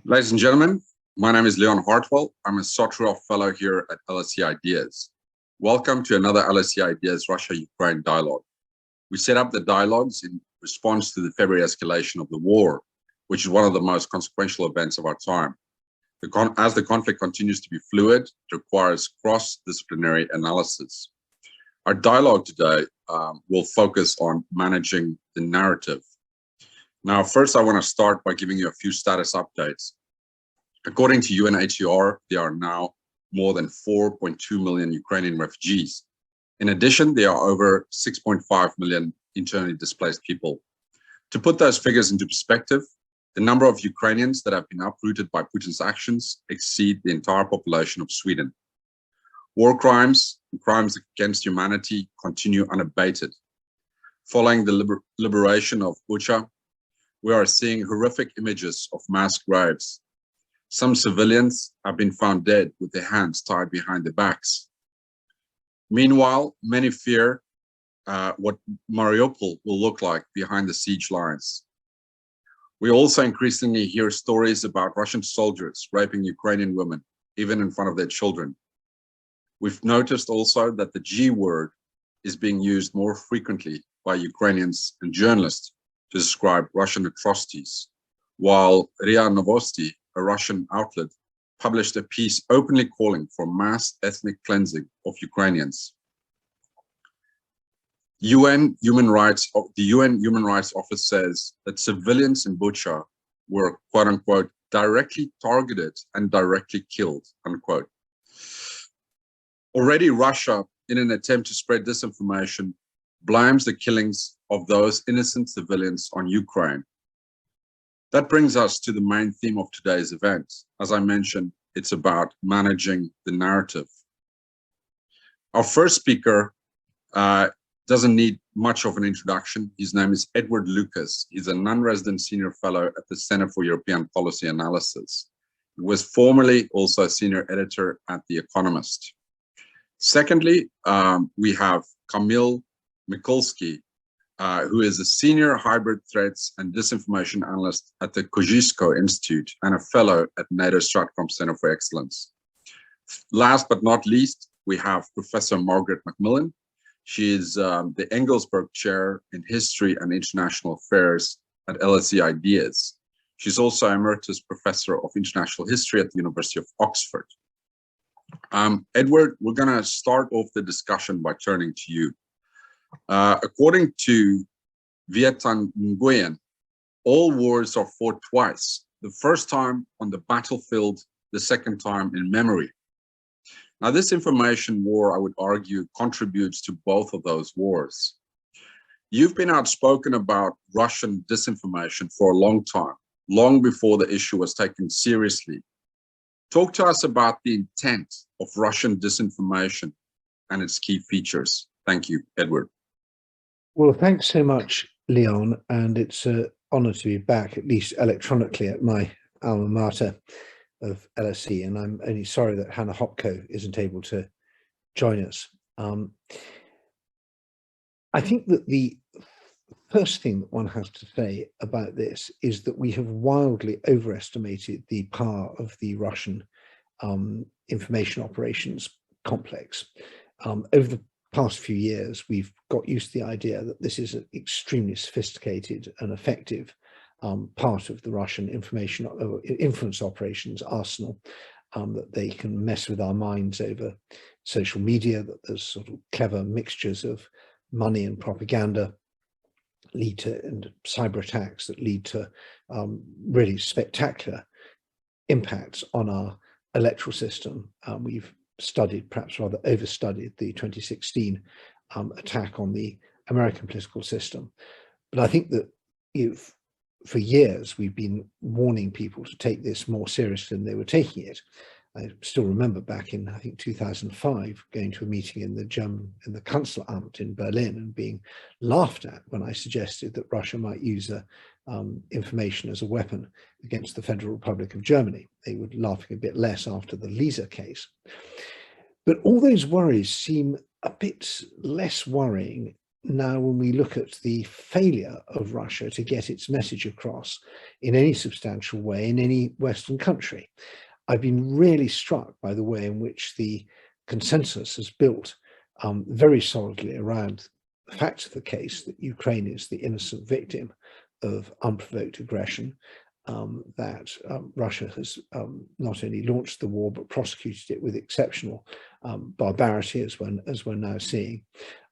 Ladies and gentlemen, my name is Leon Hartwell. I'm a Sotrov Fellow here at LSE IDEAS. Welcome to another LSE IDEAS Russia-Ukraine dialogue. We set up the dialogues in response to the February escalation of the war, which is one of the most consequential events of our time. As the conflict continues to be fluid, it requires cross-disciplinary analysis. Our dialogue today will focus on managing the narrative. Now, first, I want to start by giving you a few status updates. According to UNHCR, there are now more than 4.2 million Ukrainian refugees. In addition, there are over 6.5 million internally displaced people. To put those figures into perspective, the number of Ukrainians that have been uprooted by Putin's actions exceed the entire population of Sweden. War crimes and crimes against humanity continue unabated. Following the liberation of Bucha, we are seeing horrific images of mass graves. Some civilians have been found dead with their hands tied behind their backs. Meanwhile, many fear what Mariupol will look like behind the siege lines. We also increasingly hear stories about Russian soldiers raping Ukrainian women, even in front of their children. We've noticed also that the G word is being used more frequently by Ukrainians and journalists to describe Russian atrocities, while RIA Novosti, a Russian outlet, published a piece openly calling for mass ethnic cleansing of Ukrainians. The UN Human Rights Office says that civilians in Bucha were, quote unquote, directly targeted and directly killed, unquote. Already Russia, in an attempt to spread disinformation, blames the killings of those innocent civilians on Ukraine. That brings us to the main theme of today's event. As I mentioned, it's about managing the narrative. Our first speaker doesn't need much of an introduction. His name is Edward Lucas. He's a non-resident senior fellow at the Center for European Policy Analysis. He was formerly also a senior editor at The Economist. Secondly, we have Kamil Mikulski, who is a senior hybrid threats and disinformation analyst at the Kozisko Institute and a fellow at NATO Stratcom Center for Excellence. Last but not least, we have Professor Margaret MacMillan. She is the Engelsberg Chair in History and International Affairs at LSE IDEAS. She's also Emeritus Professor of International History at the University of Oxford. Edward, we're going to start off the discussion by turning to you. According to Viet-Thanh Nguyen, all wars are fought twice, the first time on the battlefield, the second time in memory. Now, this information war, I would argue, contributes to both of those wars. You've been outspoken about Russian disinformation for a long time, long before the issue was taken seriously. Talk to us about the intent of Russian disinformation and its key features. Thank you, Edward. Well, thanks so much, Leon, and it's an honor to be back, at least electronically, at my alma mater of LSE, and I'm only sorry that Hannah Hopko isn't able to join us. I think that the first thing that one has to say about this is that we have wildly overestimated the power of the Russian information operations complex. Over the past few years, we've got used to the idea that this is an extremely sophisticated and effective part of the Russian information influence operations arsenal, that they can mess with our minds over social media, that there's sort of clever mixtures of money and propaganda lead to and cyber attacks that lead to really spectacular impacts on our electoral system. We've studied, perhaps rather overstudied, the 2016 attack on the American political system. But I think that for years we've been warning people to take this more seriously than they were taking it. I still remember back in, I think, 2005, going to a meeting in the Kanzleramt in Berlin and being laughed at when I suggested that Russia might use information as a weapon against the Federal Republic of Germany. They were laughing a bit less after the Lisa case. But all those worries seem a bit less worrying now when we look at the failure of Russia to get its message across in any substantial way in any Western country. I've been really struck by the way in which the consensus has built very solidly around the facts of the case that Ukraine is the innocent victim of unprovoked aggression, that Russia has not only launched the war but prosecuted it with exceptional barbarity, as we're now seeing,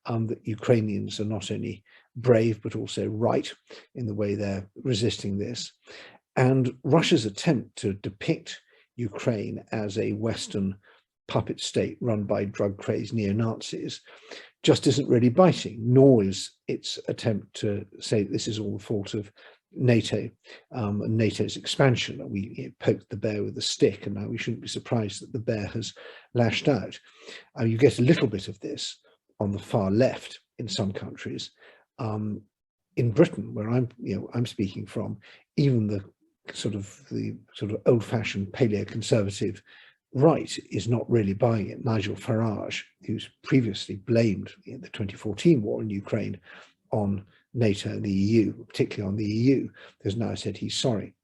that Ukrainians are not only brave but also right in the way they're resisting this. And Russia's attempt to depict Ukraine as a Western puppet state run by drug-crazed neo-Nazis just isn't really biting, nor is its attempt to say this is all the fault of NATO and NATO's expansion, that we poked the bear with a stick and now we shouldn't be surprised that the bear has lashed out. You get a little bit of this on the far left in some countries. In Britain, where I'm speaking from, even the sort of old-fashioned paleo-conservative right is not really buying it. Nigel Farage, who's previously blamed the 2014 war in Ukraine on NATO and the EU, particularly on the EU, has now said he's sorry.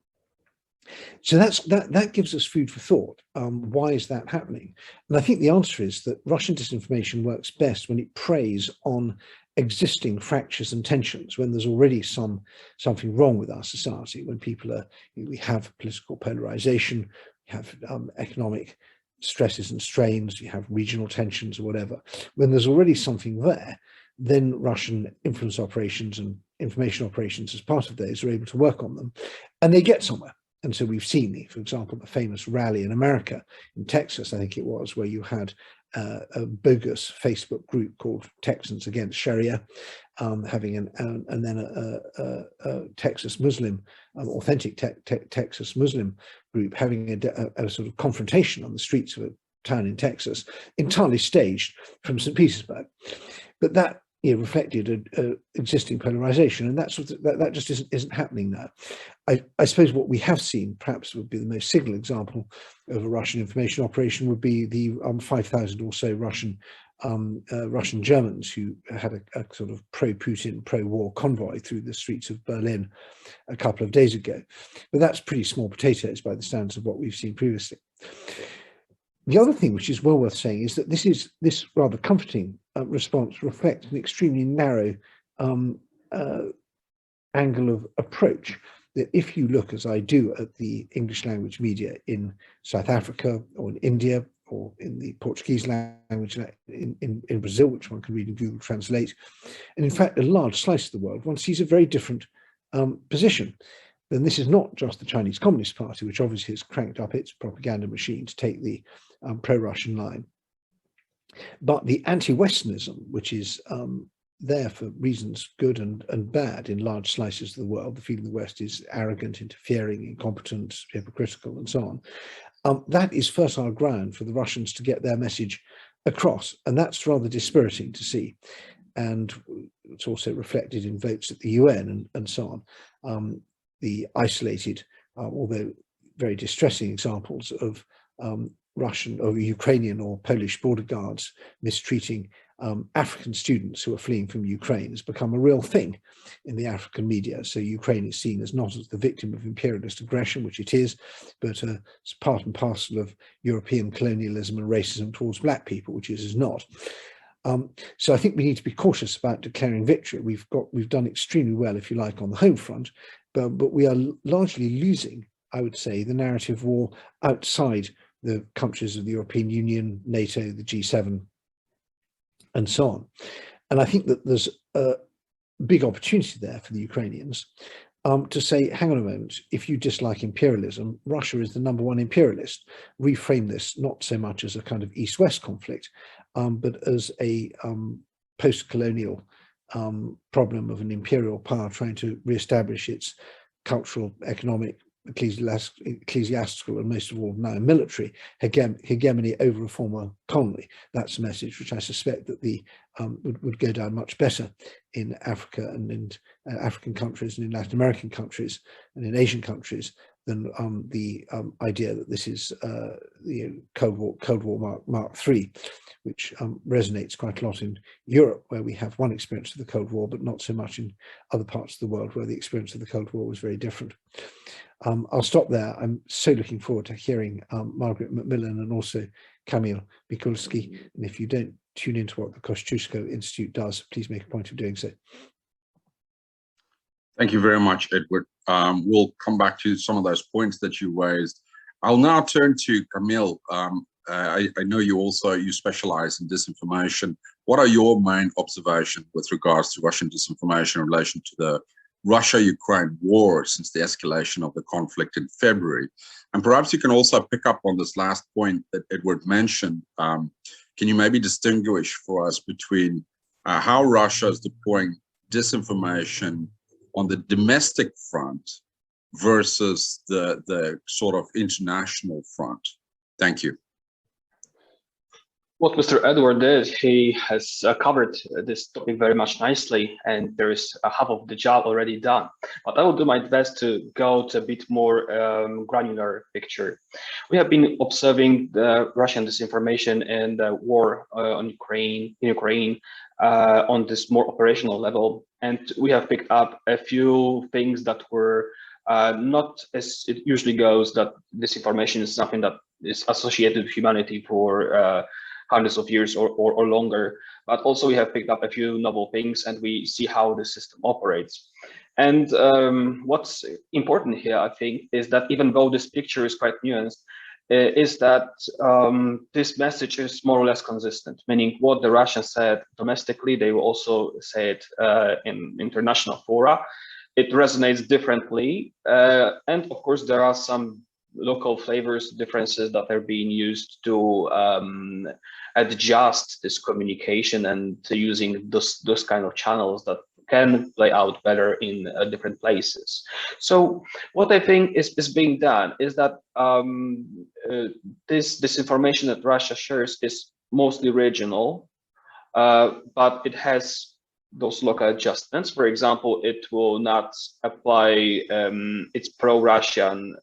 So that gives us food for thought. Why is that happening? And I think the answer is that Russian disinformation works best when it preys on existing fractures and tensions, when there's already something wrong with our society, when we have political polarization, we have economic stresses and strains, you have regional tensions or whatever. When there's already something there, then Russian influence operations and information operations as part of those are able to work on them, and they get somewhere. And so we've seen, for example, the famous rally in America, in Texas, I think it was, where you had a bogus Facebook group called Texans Against Sharia, having and then a Texas Muslim, authentic Texas Muslim group having a sort of confrontation on the streets of a town in Texas, entirely staged from St. Petersburg. But that reflected existing polarization, and that just isn't happening now. I suppose what we have seen, perhaps would be the most signal example of a Russian information operation, would be the 5,000 or so Russian Germans who had a sort of pro-Putin, pro-war convoy through the streets of Berlin a couple of days ago. But that's pretty small potatoes by the standards of what we've seen previously. The other thing which is well worth saying is that this rather comforting response reflects an extremely narrow angle of approach. That if you look, as I do, at the English language media in South Africa or in India or in the Portuguese language in Brazil, which one can read in Google Translate, and in fact a large slice of the world, one sees a very different position. And this is not just the Chinese Communist Party, which obviously has cranked up its propaganda machine to take the pro-Russian line, but the anti-Westernism, which is there for reasons good and bad in large slices of the world, the feeling the West is arrogant, interfering, incompetent, hypocritical, and so on. That is fertile ground for the Russians to get their message across, and that's rather dispiriting to see. And it's also reflected in votes at the UN and so on. The isolated, although very distressing examples of Russian or Ukrainian or Polish border guards mistreating African students who are fleeing from Ukraine has become a real thing in the African media. So Ukraine is seen as not as the victim of imperialist aggression, which it is, but it's part and parcel of European colonialism and racism towards black people, which it is not. So I think we need to be cautious about declaring victory. We've done extremely well, if you like, on the home front, but we are largely losing, I would say, the narrative war outside the countries of the European Union, NATO, the G7, and so on. And I think that there's a big opportunity there for the Ukrainians to say, hang on a moment, if you dislike imperialism, Russia is the #1 imperialist. Reframe this not so much as a kind of East-West conflict, but as a post-colonial problem of an imperial power trying to re-establish its cultural, economic, ecclesiastical, and most of all now military hegemony over a former colony. That's a message which I suspect that would go down much better in Africa and in African countries and in Latin American countries and in Asian countries than the idea that this is Cold War Mark III, which resonates quite a lot in Europe, where we have one experience of the Cold War, but not so much in other parts of the world where the experience of the Cold War was very different. I'll stop there. I'm so looking forward to hearing Margaret MacMillan and also Kamil Mikulski. And if you don't tune into what the Kosciuszko Institute does, please make a point of doing so. Thank you very much, Edward. We'll come back to some of those points that you raised. I'll now turn to Kamil. I know you specialize in disinformation. What are your main observations with regards to Russian disinformation in relation to the Russia-Ukraine war since the escalation of the conflict in February? And perhaps you can also pick up on this last point that Edward mentioned. Can you maybe distinguish for us between how Russia is deploying disinformation on the domestic front versus the sort of international front? Thank you. What Mr. Edward did, he has covered this topic very much nicely, and there is half of the job already done. But I will do my best to go to a bit more granular picture. We have been observing the Russian disinformation and the war in Ukraine on this more operational level, and we have picked up a few things that were not as it usually goes, that disinformation is something that is associated with humanity for hundreds of years or longer, but also we have picked up a few novel things, and we see how the system operates. And what's important here, I think, is that even though this picture is quite nuanced, is that this message is more or less consistent, meaning what the Russians said domestically, they will also say it in international fora. It resonates differently, and of course there are some local flavors, differences that are being used to adjust this communication and using those kind of channels that can play out better in different places. So what I think is being done is that this information that Russia shares is mostly regional, but it has those local adjustments. For example, it will not apply its pro-Russian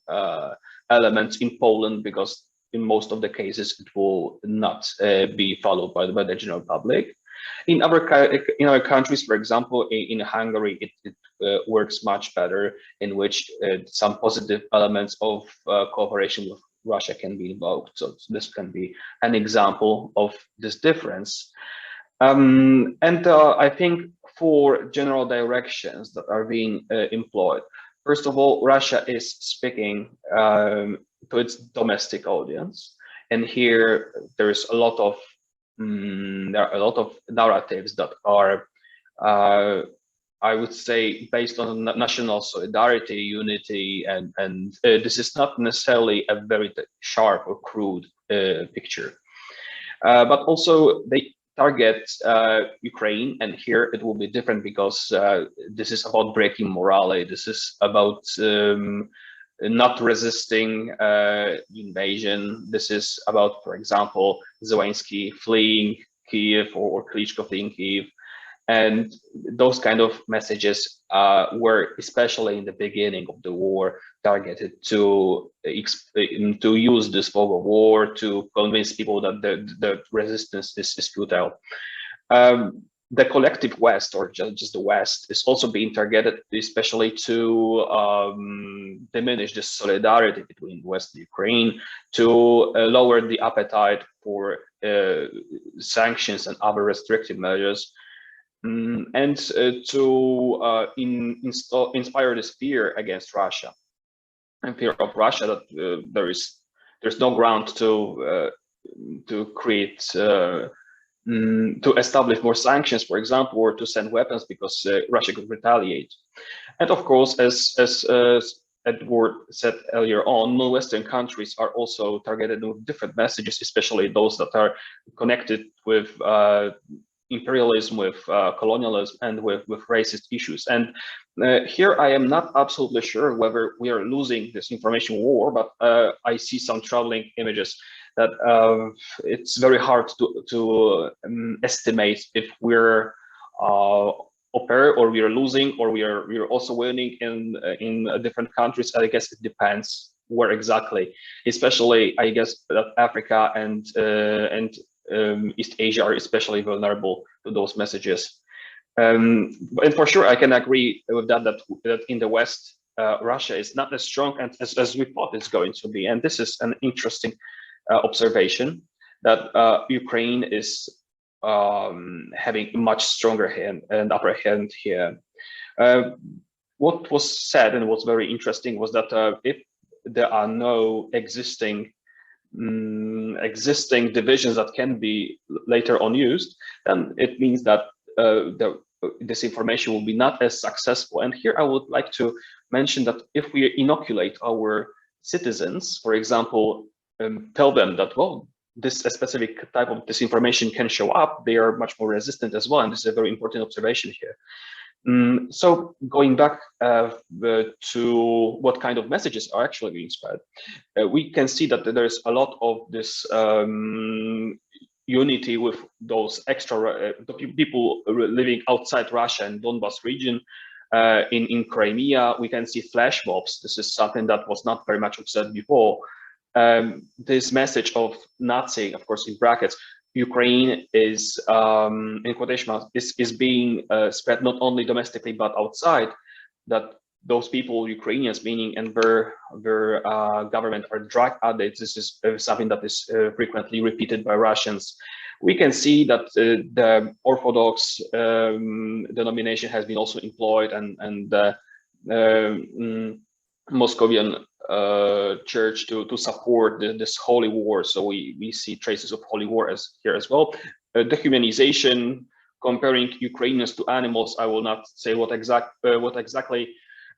elements in Poland, because in most of the cases it will not be followed by the general public. In other countries, for example, in Hungary, it works much better, in which some positive elements of cooperation with Russia can be invoked. So this can be an example of this difference. I think for general directions that are being employed, first of all, Russia is speaking to its domestic audience, and here there's a lot of there are a lot of narratives that are, I would say, based on national solidarity, unity, and this is not necessarily a very sharp or crude picture, but also they target Ukraine, and here it will be different because this is about breaking morale. This is about not resisting invasion. This is about, for example, Zelensky fleeing Kiev or Klitschko fleeing Kiev. And those kind of messages were, especially in the beginning of the war, targeted to use this fog of war to convince people that the resistance is futile. The collective West, or just the West, is also being targeted, especially to diminish the solidarity between West and Ukraine, to lower the appetite for sanctions and other restrictive measures, and to inspire this fear against Russia, and fear of Russia that there's no ground to create to establish more sanctions, for example, or to send weapons because Russia could retaliate. And of course, as Edward said earlier on, non-Western countries are also targeted with different messages, especially those that are connected with imperialism, with colonialism, and with racist issues. And here I am not absolutely sure whether we are losing this information war, but I see some troubling images that it's very hard to estimate if we're occur, or we are losing, or we are also winning in different countries. I guess it depends where exactly. Especially, I guess that Africa and East Asia are especially vulnerable to those messages. And for sure, I can agree with that. That in the West, Russia is not as strong as we thought it's going to be, and this is an interesting observation that Ukraine is having a much stronger hand and upper hand here. What was said and was very interesting was that if there are no existing divisions that can be later on used, then it means that disinformation will be not as successful. And here I would like to mention that if we inoculate our citizens, for example, tell them that, well, this specific type of disinformation can show up, they are much more resistant as well. And this is a very important observation here. So going back to what kind of messages are actually being spread, we can see that there's a lot of this unity with those extra people living outside Russia and Donbas region. In Crimea, we can see flash mobs. This is something that was not very much observed before. This message of Nazi, of course, in brackets, Ukraine is, in quotation marks, is being spread not only domestically but outside. That those people, Ukrainians, meaning, and their government are drug addicts. This is something that is frequently repeated by Russians. We can see that the Orthodox denomination has been also employed, and the Moscovian church to support this holy war. So we see traces of holy war here as well. Dehumanization, comparing Ukrainians to animals. I will not say what exactly.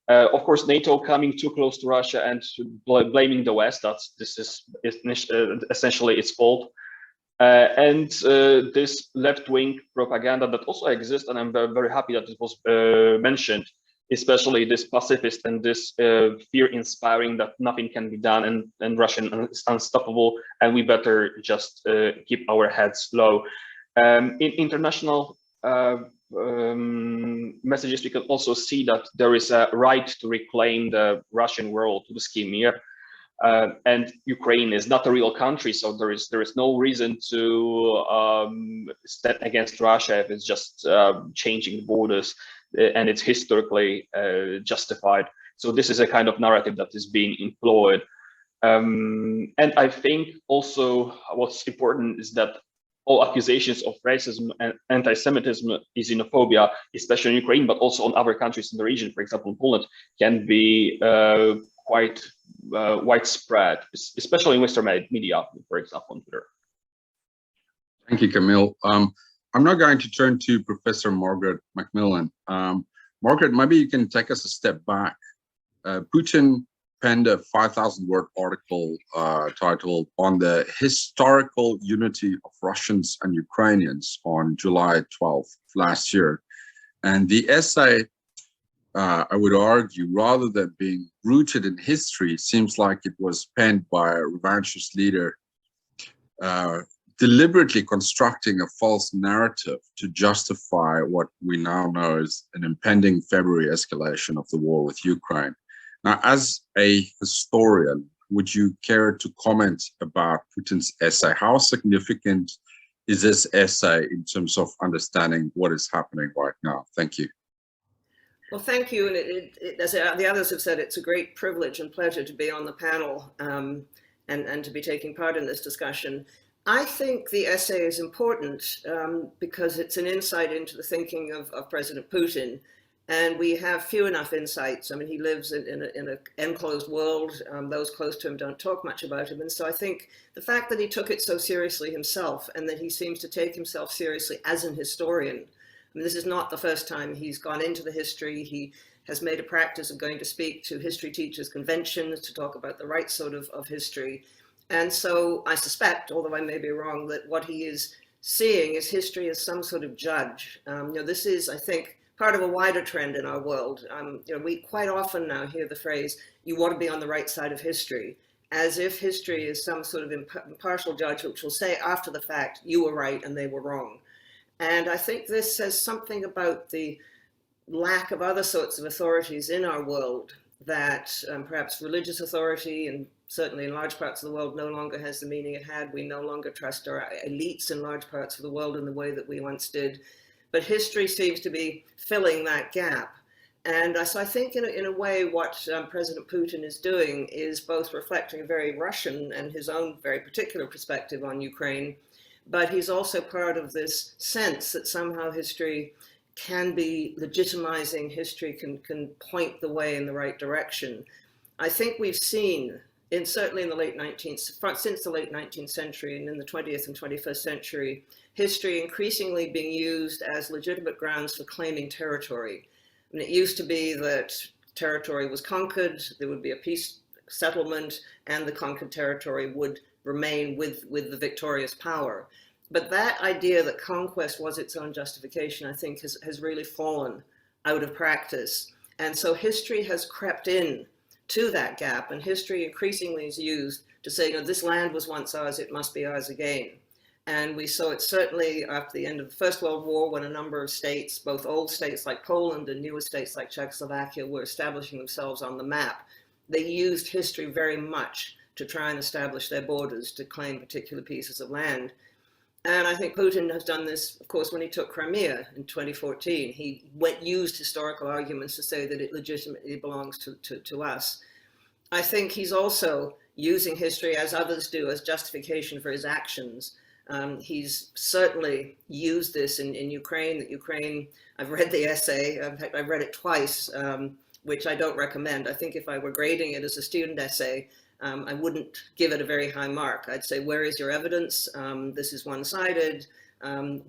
Of course, NATO coming too close to Russia and blaming the West. This is essentially its fault. And this left-wing propaganda that also exists, and I'm very, very happy that it was mentioned, especially this pacifist and this fear-inspiring that nothing can be done and Russia is unstoppable, and we better just keep our heads low. In international messages, we can also see that there is a right to reclaim the Russian world to the scheme. And Ukraine is not a real country, so there is no reason to stand against Russia if it's just changing borders, and it's historically justified. So this is a kind of narrative that is being employed. And I think also what's important is that all accusations of racism and anti-Semitism, xenophobia, especially in Ukraine, but also on other countries in the region, for example, in Poland, can be quite widespread, especially in Western media, for example, on Twitter. Thank you, Kamil. I'm now going to turn to Professor Margaret MacMillan. Margaret, maybe you can take us a step back. Putin penned a 5,000-word article titled "On the Historical Unity of Russians and Ukrainians" on July 12th last year. And the essay, I would argue, rather than being rooted in history, seems like it was penned by a revanchist leader deliberately constructing a false narrative to justify what we now know is an impending February escalation of the war with Ukraine. Now, as a historian, would you care to comment about Putin's essay? How significant is this essay in terms of understanding what is happening right now? Thank you. Well, thank you. And as the others have said, it's a great privilege and pleasure to be on the panel and to be taking part in this discussion. I think the essay is important because it's an insight into the thinking of President Putin. And we have few enough insights. I mean, he lives in an enclosed world. Those close to him don't talk much about him. And so I think the fact that he took it so seriously himself, and that he seems to take himself seriously as an historian. I mean, this is not the first time he's gone into the history. He has made a practice of going to speak to history teachers' conventions to talk about the right sort of history. And so I suspect, although I may be wrong, that what he is seeing is history as some sort of judge. This is, I think, part of a wider trend in our world. We quite often now hear the phrase, "You want to be on the right side of history," as if history is some sort of impartial judge which will say after the fact, you were right and they were wrong. And I think this says something about the lack of other sorts of authorities in our world, that perhaps religious authority, and certainly in large parts of the world, no longer has the meaning it had. We no longer trust our elites in large parts of the world in the way that we once did. But history seems to be filling that gap. And so I think in a way what President Putin is doing is both reflecting a very Russian and his own very particular perspective on Ukraine, but he's also part of this sense that somehow history can be legitimizing, history can point the way in the right direction. I think we've seen, certainly in the late 19th, since the late 19th century and in the 20th and 21st century, history increasingly being used as legitimate grounds for claiming territory. And it used to be that territory was conquered, there would be a peace settlement, and the conquered territory would remain with the victorious power. But that idea that conquest was its own justification, I think, has really fallen out of practice. And so history has crept in to that gap, and history increasingly is used to say, this land was once ours, it must be ours again. And we saw it certainly after the end of the First World War, when a number of states, both old states like Poland and newer states like Czechoslovakia, were establishing themselves on the map. They used history very much to try and establish their borders, to claim particular pieces of land. And I think Putin has done this, of course, when he took Crimea in 2014. He used historical arguments to say that it legitimately belongs to us. I think he's also using history, as others do, as justification for his actions. He's certainly used this in Ukraine. I've read the essay, in fact, I've read it twice, which I don't recommend. I think if I were grading it as a student essay, I wouldn't give it a very high mark. I'd say, where is your evidence? This is one-sided.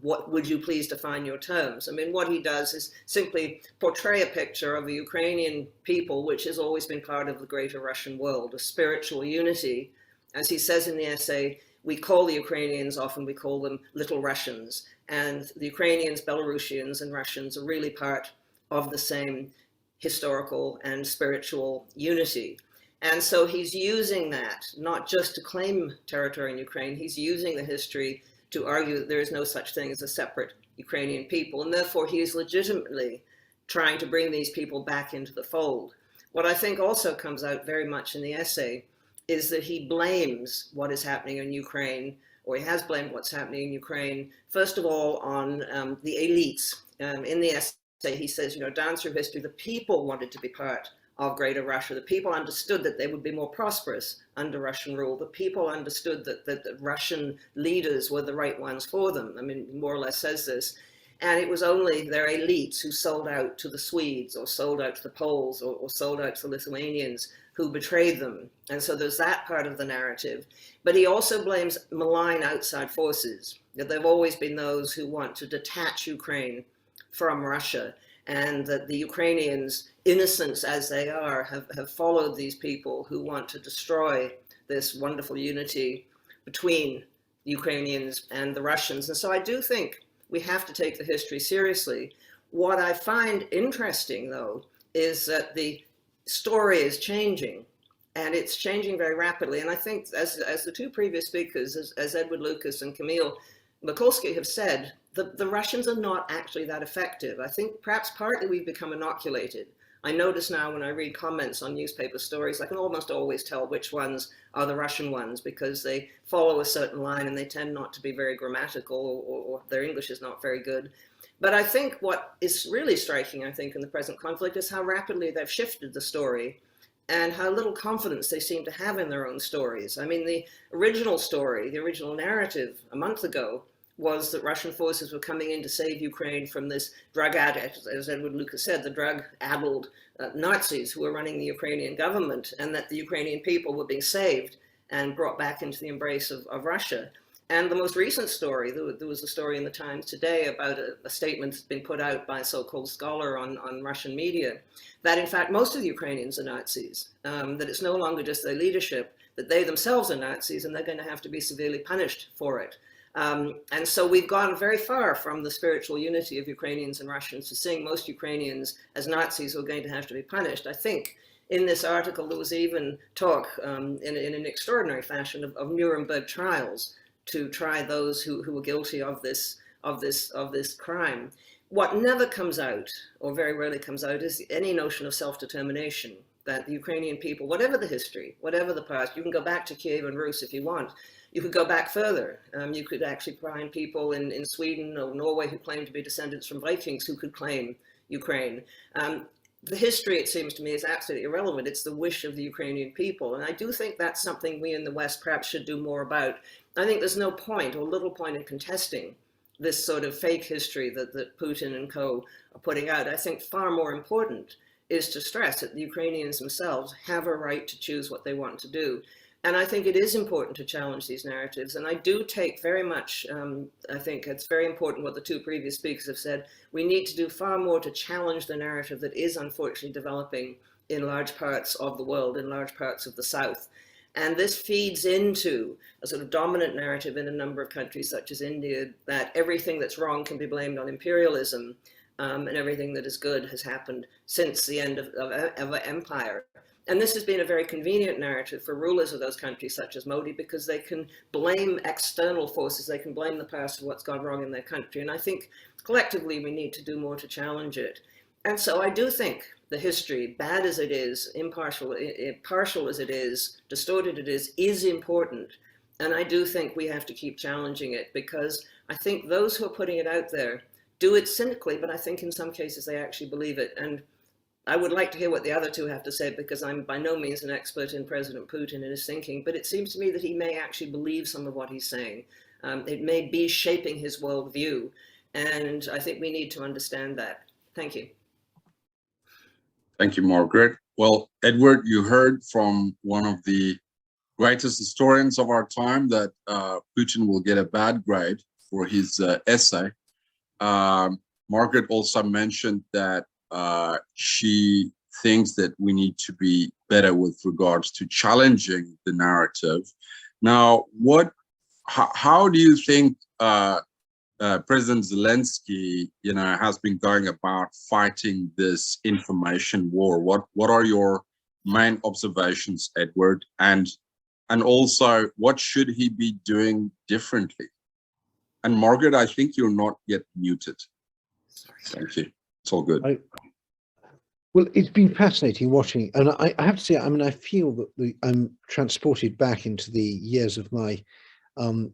What would you please define your terms? I mean, what he does is simply portray a picture of the Ukrainian people, which has always been part of the greater Russian world, a spiritual unity. As he says in the essay, we call the Ukrainians, often we call them little Russians, and the Ukrainians, Belarusians, and Russians are really part of the same historical and spiritual unity. And so he's using that, not just to claim territory in Ukraine, he's using the history to argue that there is no such thing as a separate Ukrainian people, and therefore he is legitimately trying to bring these people back into the fold. What I think also comes out very much in the essay is that he blames what is happening in Ukraine, or he has blamed what's happening in Ukraine, first of all, on the elites. In the essay, he says, down through history, the people wanted to be part of Greater Russia. The people understood that they would be more prosperous under Russian rule. The people understood that the Russian leaders were the right ones for them. I mean, more or less says this. And it was only their elites who sold out to the Swedes, or sold out to the Poles, or sold out to the Lithuanians, who betrayed them. And so there's that part of the narrative. But he also blames malign outside forces, that there have always been those who want to detach Ukraine from Russia, and that the Ukrainians, innocents as they are, have followed these people who want to destroy this wonderful unity between the Ukrainians and the Russians. And so I do think we have to take the history seriously. What I find interesting, though, is that the story is changing, and it's changing very rapidly. And I think, as the two previous speakers, as Edward Lucas and Kamil Mikulski have said, the Russians are not actually that effective. I think perhaps partly we've become inoculated. I notice now when I read comments on newspaper stories, I can almost always tell which ones are the Russian ones, because they follow a certain line and they tend not to be very grammatical, or their English is not very good. But I think what is really striking, I think, in the present conflict is how rapidly they've shifted the story and how little confidence they seem to have in their own stories. I mean, the original story, the original narrative a month ago was that Russian forces were coming in to save Ukraine from this drug addict, as Edward Lucas said, the drug-addled Nazis who were running the Ukrainian government, and that the Ukrainian people were being saved and brought back into the embrace of Russia. And the most recent story, there was a story in the Times today about a statement that's been put out by a so-called scholar on Russian media, that in fact most of the Ukrainians are Nazis, that it's no longer just their leadership, that they themselves are Nazis and they're going to have to be severely punished for it. And so we've gone very far from the spiritual unity of Ukrainians and Russians to seeing most Ukrainians as Nazis who are going to have to be punished. I think in this article there was even talk in an extraordinary fashion of Nuremberg trials to try those who were guilty of this crime. What never comes out, or very rarely comes out, is any notion of self-determination, that the Ukrainian people, whatever the history, whatever the past, you can go back to Kiev and Rus if you want. You could go back further. You could actually find people in Sweden or Norway who claim to be descendants from Vikings who could claim Ukraine. The history, it seems to me, is absolutely irrelevant. It's the wish of the Ukrainian people. And I do think that's something we in the West perhaps should do more about. I think there's no point or little point in contesting this sort of fake history that Putin and co are putting out. I think far more important is to stress that the Ukrainians themselves have a right to choose what they want to do. And I think it is important to challenge these narratives. And I do take very much, I think it's very important what the two previous speakers have said. We need to do far more to challenge the narrative that is unfortunately developing in large parts of the world, in large parts of the South. And this feeds into a sort of dominant narrative in a number of countries such as India, that everything that's wrong can be blamed on imperialism, and everything that is good has happened since the end of empire. And this has been a very convenient narrative for rulers of those countries such as Modi, because they can blame external forces, they can blame the past for what's gone wrong in their country. And I think collectively we need to do more to challenge it. And so I do think the history, bad as it is, partial as it is, distorted it is important. And I do think we have to keep challenging it, because I think those who are putting it out there do it cynically, but I think in some cases they actually believe it. And I would like to hear what the other two have to say, because I'm by no means an expert in President Putin and his thinking, but it seems to me that he may actually believe some of what he's saying. It may be shaping his worldview, and I think we need to understand that. Thank you. Thank you, Margaret. Well, Edward, you heard from one of the greatest historians of our time that Putin will get a bad grade for his essay. Margaret also mentioned that she thinks that we need to be better with regards to challenging the narrative. Now, how do you think President Zelensky, has been going about fighting this information war? What are your main observations, Edward? And also, what should he be doing differently? And Margaret, I think you're not yet muted. Sorry. Thank you. It's all good. Well, it's been fascinating watching, and I have to say, I feel that I'm transported back into the years of my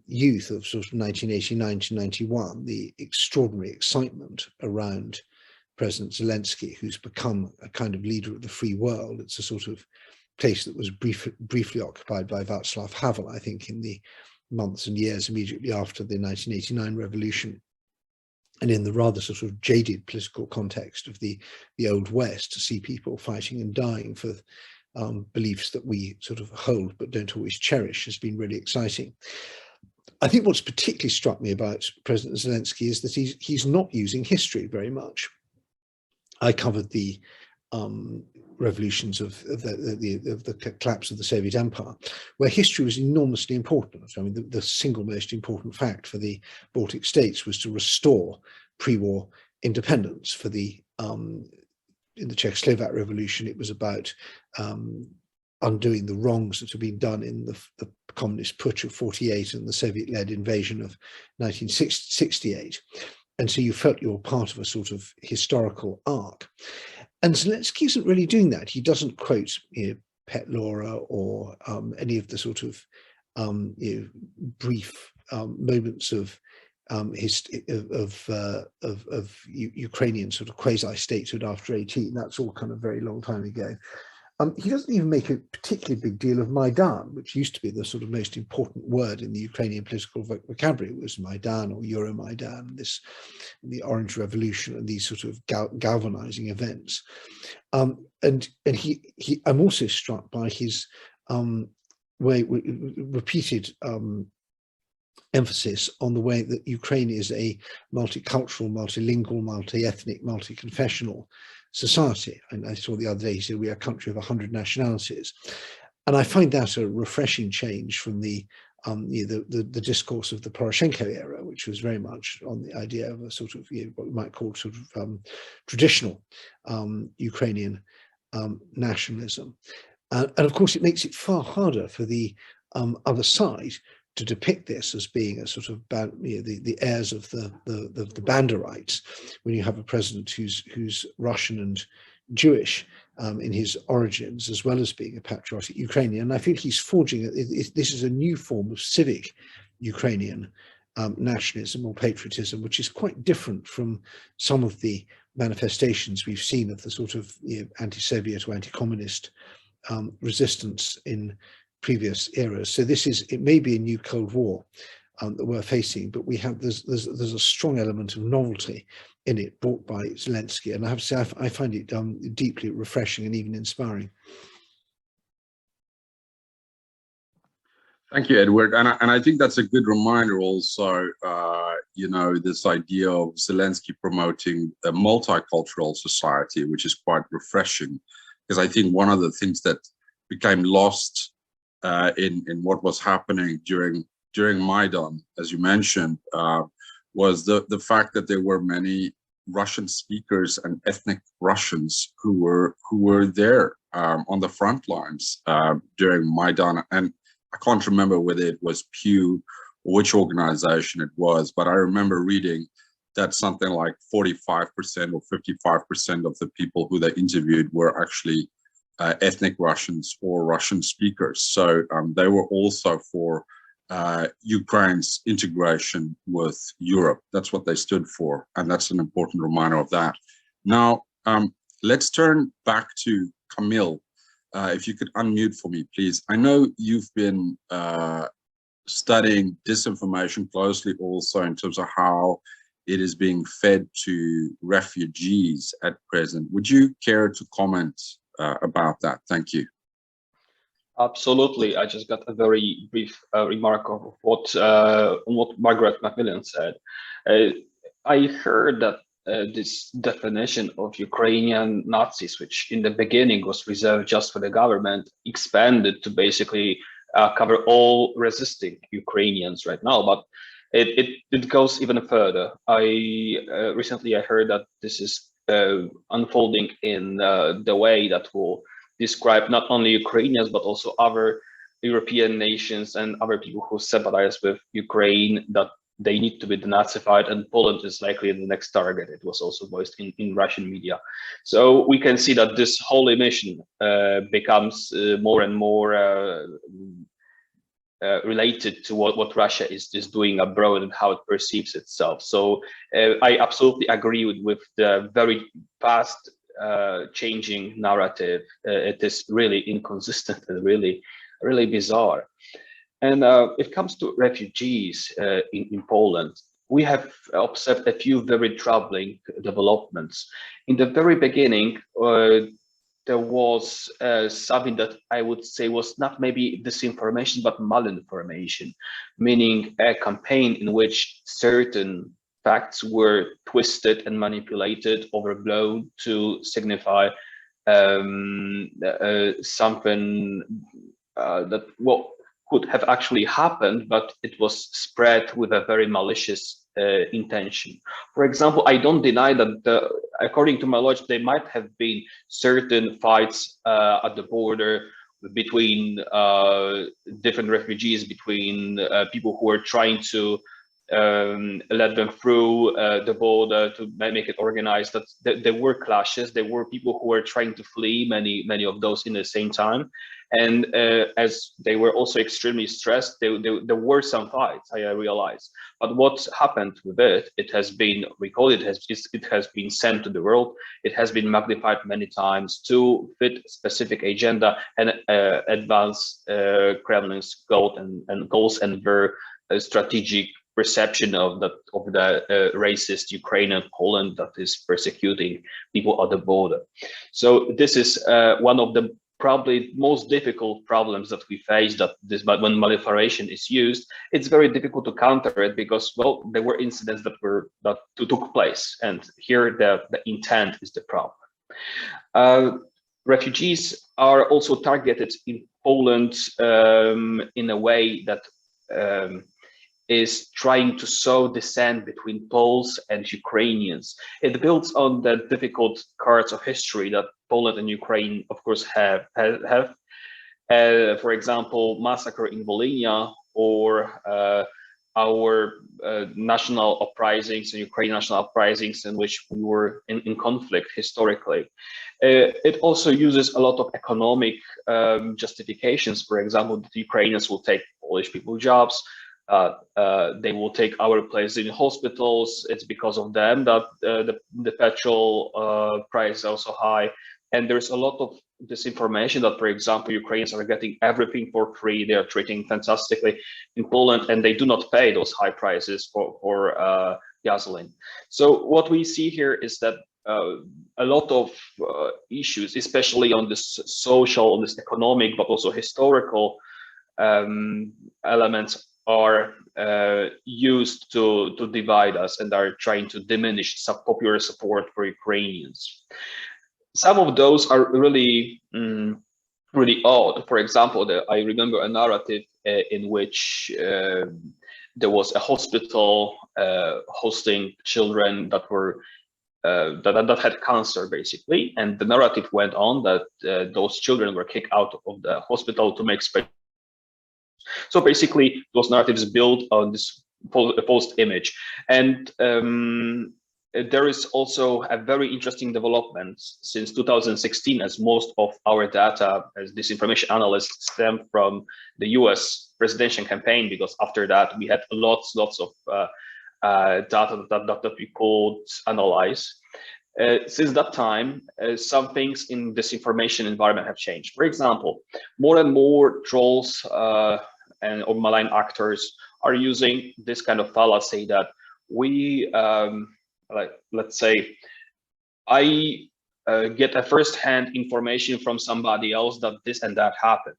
youth of sort of 1989 to 91, the extraordinary excitement around President Zelensky, who's become a kind of leader of the free world. It's a sort of place that was briefly occupied by Václav Havel, I think, in the months and years immediately after the 1989 revolution. And in the rather sort of jaded political context of the Old West, to see people fighting and dying for beliefs that we sort of hold but don't always cherish has been really exciting. I think what's particularly struck me about President Zelensky is that he's not using history very much. I covered the revolutions of the collapse of the Soviet Empire, where history was enormously important. I mean, the single most important fact for the Baltic states was to restore pre-war independence. For in the Czechoslovak Revolution, it was about undoing the wrongs that had been done in the communist putsch of 48 and the Soviet-led invasion of 1968. And so you felt you were part of a sort of historical arc. And Zelensky isn't really doing that. He doesn't quote Pet Laura or any of the sort of brief moments of Ukrainian sort of quasi-statehood after 18. That's all kind of very long time ago. He doesn't even make a particularly big deal of Maidan, which used to be the sort of most important word in the Ukrainian political vocabulary. It was Maidan or Euromaidan, the Orange Revolution, and these sort of galvanizing events. I'm also struck by his repeated emphasis on the way that Ukraine is a multicultural, multilingual, multi-ethnic, multi-confessional society. And I saw the other day, he said, we are a country of 100 nationalities. And I find that a refreshing change from the discourse of the Poroshenko era, which was very much on the idea of a sort of what we might call sort of traditional Ukrainian nationalism. And of course, it makes it far harder for the other side to depict this as being a sort of the heirs of the Banderites, when you have a president who's Russian and Jewish in his origins, as well as being a patriotic Ukrainian. And I feel he's forging this is a new form of civic Ukrainian nationalism or patriotism, which is quite different from some of the manifestations we've seen of the sort of anti-Soviet or anti-communist resistance in previous eras. So it may be a new Cold War that we're facing, but there's a strong element of novelty in it brought by Zelensky, and I have to say I find it deeply refreshing and even inspiring. Thank you, Edward. And I think that's a good reminder also, this idea of Zelensky promoting a multicultural society, which is quite refreshing, because I think one of the things that became lost in what was happening during Maidan, as you mentioned, was the fact that there were many Russian speakers and ethnic Russians who were there on the front lines during Maidan. And I can't remember whether it was Pew or which organization it was, but I remember reading that something like 45% or 55% of the people who they interviewed were actually ethnic Russians or Russian speakers. So they were also for Ukraine's integration with Europe. That's what they stood for, and that's an important reminder of that. Now, let's turn back to Kamil. If you could unmute for me, please. I know you've been studying disinformation closely also in terms of how it is being fed to refugees at present. Would you care to comment about that? Thank you. Absolutely. I just got a very brief remark of what Margaret MacMillan said. I heard that this definition of Ukrainian Nazis, which in the beginning was reserved just for the government, expanded to basically cover all resisting Ukrainians right now. But it goes even further. Recently I heard that this is unfolding in the way that will describe not only Ukrainians, but also other European nations and other people who sympathize with Ukraine, that they need to be denazified, and Poland is likely the next target. It was also voiced in Russian media. So we can see that this whole emission becomes more and more related to what Russia is doing abroad and how it perceives itself. So I absolutely agree with the very fast changing narrative. It is really inconsistent and really bizarre. And if it comes to refugees in Poland, we have observed a few very troubling developments. In the very beginning, there was something that I would say was not maybe disinformation, but malinformation, meaning a campaign in which certain facts were twisted and manipulated, overblown to signify something that could have actually happened, but it was spread with a very malicious intention. For example, I don't deny that according to my knowledge, there might have been certain fights at the border between different refugees, between people who were trying to let them through the border to make it organized. That there were clashes. There were people who were trying to flee, many of those in the same time. And as they were also extremely stressed, there were some fights, I realized. But what happened with it, it has been recorded, it has been sent to the world, it has been magnified many times to fit specific agenda and advance Kremlin's goals and their strategic perception of the racist Ukraine and Poland that is persecuting people at the border. So this is one of the probably most difficult problems that we face, but when proliferation is used, it's very difficult to counter it because, well, there were incidents that took place, and here the intent is the problem. Refugees are also targeted in Poland in a way that is trying to sow dissent between Poles and Ukrainians. It builds on the difficult cards of history that Poland and Ukraine, of course, have. For example, massacre in Volhynia or our national uprisings and Ukrainian national uprisings in which we were in conflict historically. It also uses a lot of economic justifications. For example, the Ukrainians will take Polish people jobs. They will take our place in hospitals. It's because of them that the petrol price is also high. And there's a lot of disinformation that, for example, Ukrainians are getting everything for free. They are treating fantastically in Poland, and they do not pay those high prices for gasoline. So what we see here is that a lot of issues, especially on this social, on this economic, but also historical elements, are used to divide us and are trying to diminish some popular support for Ukrainians. Some of those are really, really odd. For example, I remember a narrative in which there was a hospital hosting children that were that had cancer, basically, and the narrative went on that those children were kicked out of the hospital to make space. So basically, those narratives build on this false image, and there is also a very interesting development since 2016, as most of our data as disinformation analysts stem from the US presidential campaign, because after that we had lots of data that we could analyze. Since that time, some things in disinformation environment have changed. For example, more and more trolls and or malign actors are using this kind of fallacy that we like, let's say, I get a first-hand information from somebody else that this and that happened.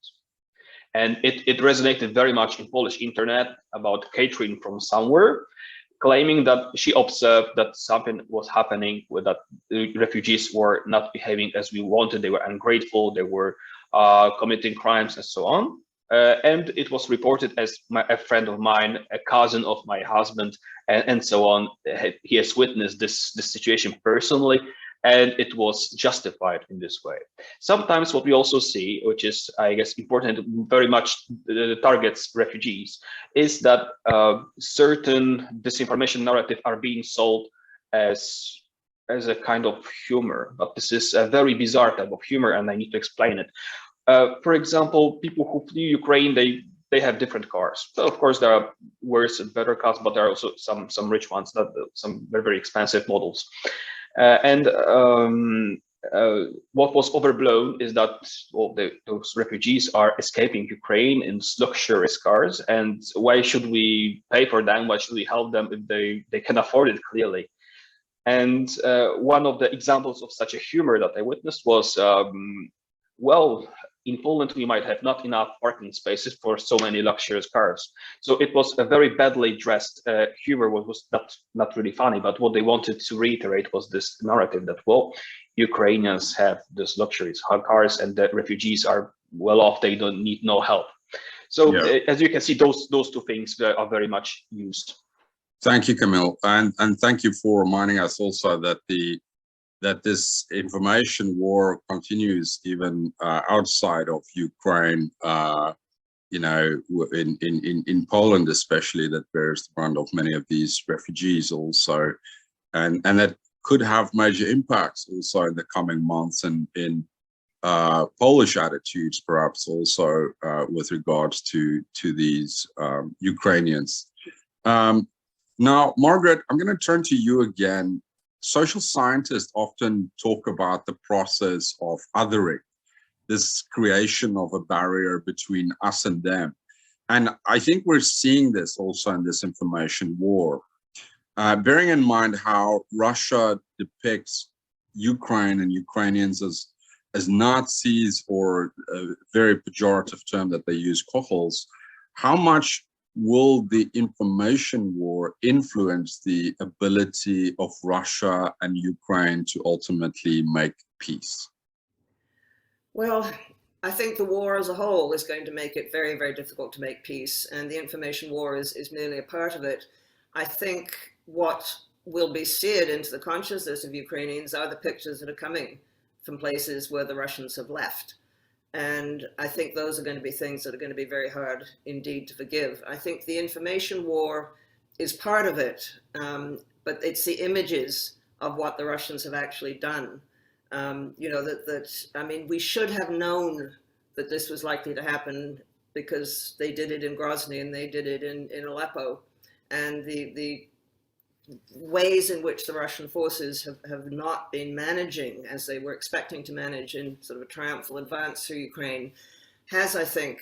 And it resonated very much in Polish internet about Catherine from somewhere, claiming that she observed that something was happening, with that the refugees were not behaving as we wanted, they were ungrateful, they were committing crimes and so on. And it was reported as a friend of mine, a cousin of my husband, and so on. He has witnessed this situation personally, and it was justified in this way. Sometimes what we also see, which is, I guess, important, very much targets refugees, is that certain disinformation narratives are being sold as a kind of humor. But this is a very bizarre type of humor, and I need to explain it. For example, people who flee Ukraine, they have different cars. So of course there are worse and better cars, but there are also some rich ones, not some very expensive models. What was overblown is that those refugees are escaping Ukraine in luxurious cars, and why should we pay for them? Why should we help them if they can afford it, clearly? And one of the examples of such a humor that I witnessed was, well, in Poland, we might have not enough parking spaces for so many luxurious cars. So it was a very badly dressed humor, was not really funny, but what they wanted to reiterate was this narrative that, well, Ukrainians have this luxurious cars and the refugees are well off, they don't need no help. So yeah, as you can see, those two things are very much used. Thank you, Kamil, and thank you for reminding us also that this information war continues even outside of Ukraine. You know, in Poland especially, that bears the brunt of many of these refugees also, and that could have major impacts also in the coming months, and in Polish attitudes, perhaps also with regards to these Ukrainians. Now, Margaret, I'm going to turn to you again. Social scientists often talk about the process of othering, this creation of a barrier between us and them. And I think we're seeing this also in this information war. Bearing in mind how Russia depicts Ukraine and Ukrainians as Nazis, or a very pejorative term that they use, kohols, how much will the information war influence the ability of Russia and Ukraine to ultimately make peace? Well, I think the war as a whole is going to make it very, very difficult to make peace, and the information war is merely a part of it. I think what will be seared into the consciousness of Ukrainians are the pictures that are coming from places where the Russians have left. And I think those are going to be things that are going to be very hard indeed to forgive. I think the information war is part of it, but it's the images of what the Russians have actually done. You know, I mean, we should have known that this was likely to happen because they did it in Grozny and they did it in Aleppo. And the ways in which the Russian forces have not been managing as they were expecting to manage in sort of a triumphal advance through Ukraine has, I think,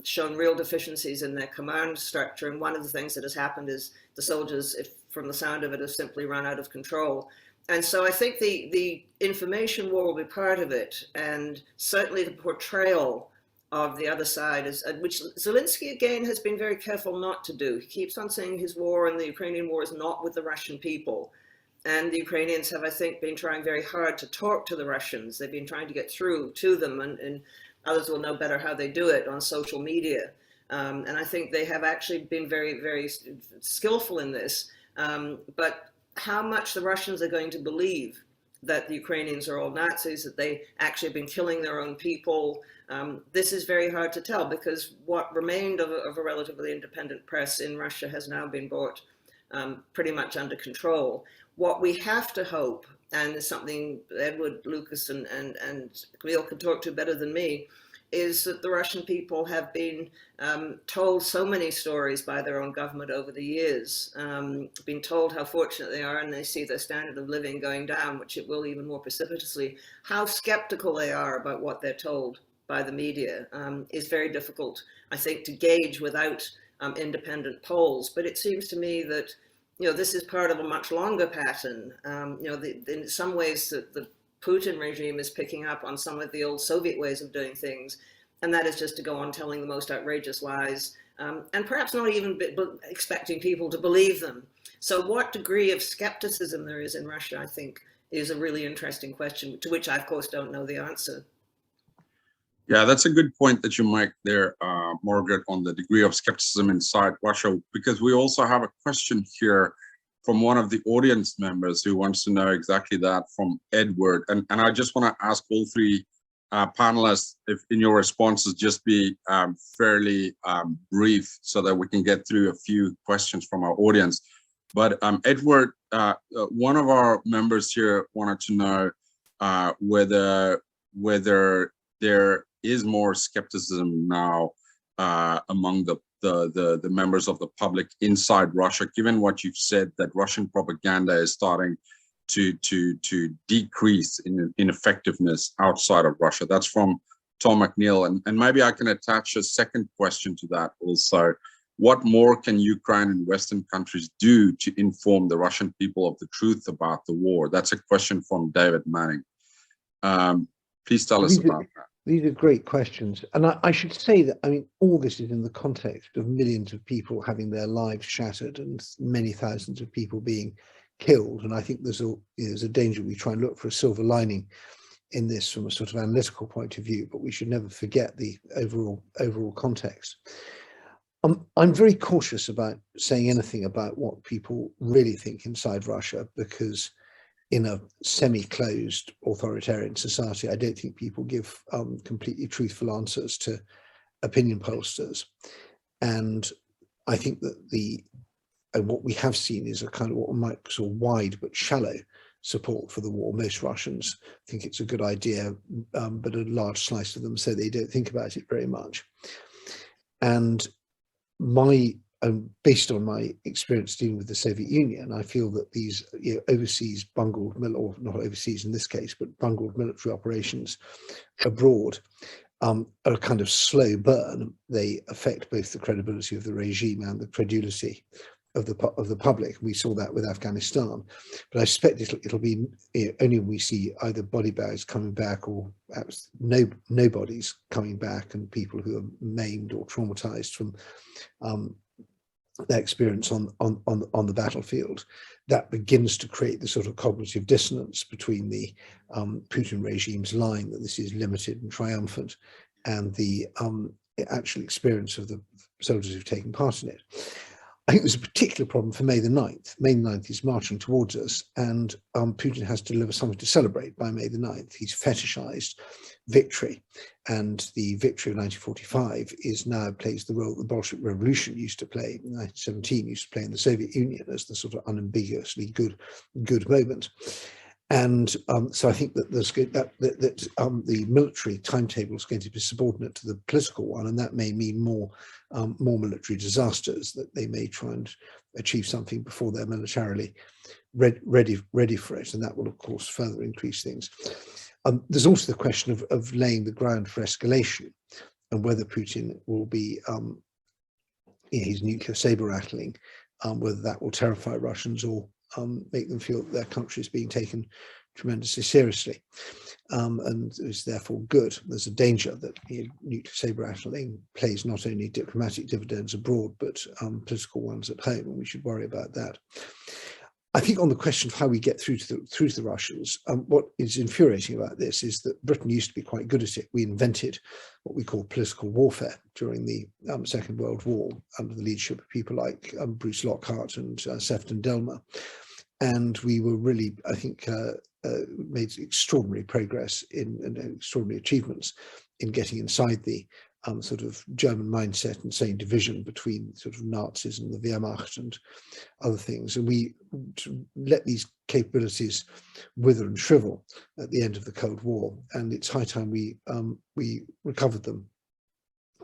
shown real deficiencies in their command structure. And one of the things that has happened is the soldiers, from the sound of it, have simply run out of control. And so I think the information war will be part of it, and certainly the portrayal of the other side, which Zelensky, again, has been very careful not to do. He keeps on saying his war and the Ukrainian war is not with the Russian people. And the Ukrainians have, I think, been trying very hard to talk to the Russians. They've been trying to get through to them, and others will know better how they do it on social media. And I think they have actually been very, very skillful in this. But how much the Russians are going to believe that the Ukrainians are all Nazis, that they actually have been killing their own people, this is very hard to tell, because what remained of a relatively independent press in Russia has now been brought pretty much under control. What we have to hope, and it's something Edward, Lucas, and Kamil can talk to better than me, is that the Russian people have been told so many stories by their own government over the years, been told how fortunate they are, and they see their standard of living going down, which it will even more precipitously. How skeptical they are about what they're told by the media is very difficult, I think, to gauge without independent polls. But it seems to me that, you know, this is part of a much longer pattern. You know, in some ways, the Putin regime is picking up on some of the old Soviet ways of doing things, and that is just to go on telling the most outrageous lies, and perhaps not even expecting people to believe them. So what degree of skepticism there is in Russia, I think, is a really interesting question, to which I, of course, don't know the answer. Yeah, that's a good point that you make there, Margaret, on the degree of skepticism inside Russia, because we also have a question here from one of the audience members who wants to know exactly that, from Edward. And I just want to ask all three panelists, if in your responses just be fairly brief so that we can get through a few questions from our audience. But Edward, one of our members here wanted to know whether there is more skepticism now among the members of the public inside Russia, given what you've said, that Russian propaganda is starting to decrease in effectiveness outside of Russia. That's from Tom McNeil. And maybe I can attach a second question to that also. What more can Ukraine and Western countries do to inform the Russian people of the truth about the war? That's a question from David Manning. Please tell us about that. These are great questions. And I should say that, I mean, all this is in the context of millions of people having their lives shattered and many thousands of people being killed. And I think there's a danger we try and look for a silver lining in this from a sort of analytical point of view, but we should never forget the overall context. I'm very cautious about saying anything about what people really think inside Russia, because in a semi-closed authoritarian society, I don't think people give completely truthful answers to opinion pollsters. And I think that what we have seen is a kind of what we might call wide but shallow support for the war. Most Russians think it's a good idea, but a large slice of them say they don't think about it very much. And based on my experience dealing with the Soviet Union, I feel that these overseas bungled, or not overseas in this case, but bungled military operations abroad are a kind of slow burn. They affect both the credibility of the regime and the credulity of the public. We saw that with Afghanistan, but I suspect it'll be only when we see either body bags coming back or perhaps no bodies coming back, and people who are maimed or traumatized from their experience on the battlefield, that begins to create the sort of cognitive dissonance between the Putin regime's line that this is limited and triumphant and the actual experience of the soldiers who've taken part in it. I think there's a particular problem for May the 9th. May the 9th is marching towards us, and Putin has to deliver something to celebrate by May the 9th. He's fetishized victory. And the victory of 1945 plays the role the Bolshevik Revolution used to play, 1917 used to play in the Soviet Union, as the sort of unambiguously good moment. And so I think that the military timetable is going to be subordinate to the political one, and that may mean more military disasters, that they may try and achieve something before they're militarily ready for it, and that will of course further increase things. There's also the question of laying the ground for escalation, and whether Putin will be his nuclear saber rattling, whether that will terrify Russians or make them feel that their country is being taken tremendously seriously, and is therefore good. There's a danger that nuclear saber rattling plays not only diplomatic dividends abroad, but political ones at home, and we should worry about that. I think on the question of how we get through to the Russians, what is infuriating about this is that Britain used to be quite good at it. We invented what we call political warfare during the Second World War under the leadership of people like Bruce Lockhart and Sefton Delmer. And we were really, I think, made extraordinary progress and extraordinary achievements in getting inside the sort of German mindset and saying division between sort of Nazis and the Wehrmacht and other things. And we let these capabilities wither and shrivel at the end of the Cold War. And it's high time we recovered them.